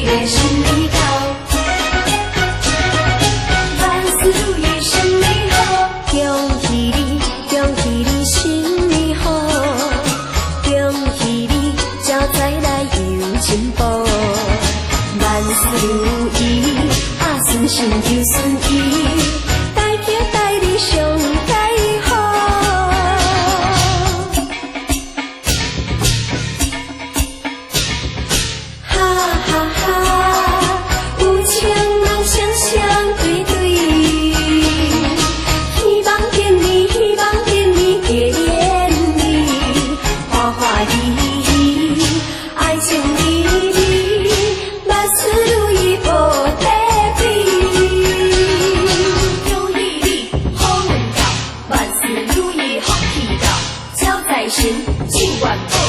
月新年到，万事如意新年好，恭喜你，恭喜你新年好，恭喜你招财来有进步，万事如意，顺心又顺意，大吉大利上大好。哈哈哈，有情人双双对对，希望见你，希望见你结连理，欢欢喜喜，爱情蜜蜜，万事如意保地位。恭喜你好运到，万事如意福气到，招财神进元宝。